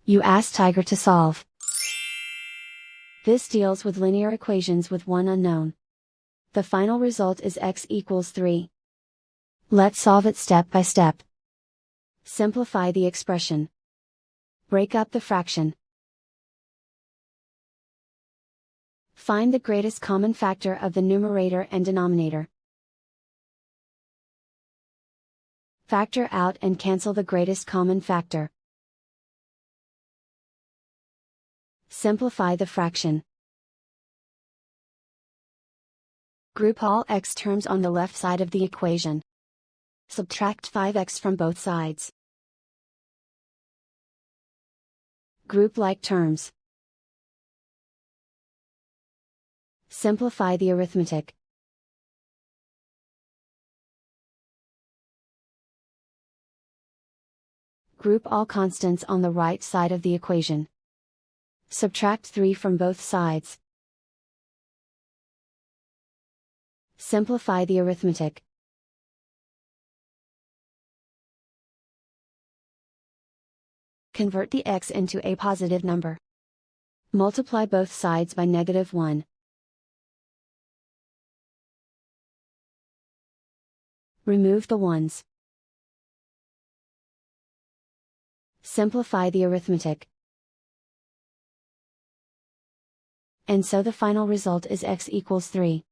You ask Tiger to solve. This deals with linear equations with one unknown. The final result is x equals 3. Let's solve it step by step. Simplify the expression. Break up the fraction. Find the greatest common factor of the numerator and denominator. Factor out and cancel the greatest common factor. Simplify the fraction. Group all x terms on the left side of the equation. Subtract 5x from both sides. Group like terms. Simplify the arithmetic. Group all constants on the right side of the equation. Subtract 3 from both sides. Simplify the arithmetic. Convert the x into a positive number. Multiply both sides by -1. Remove the ones. Simplify the arithmetic. And so the final result is x equals 3.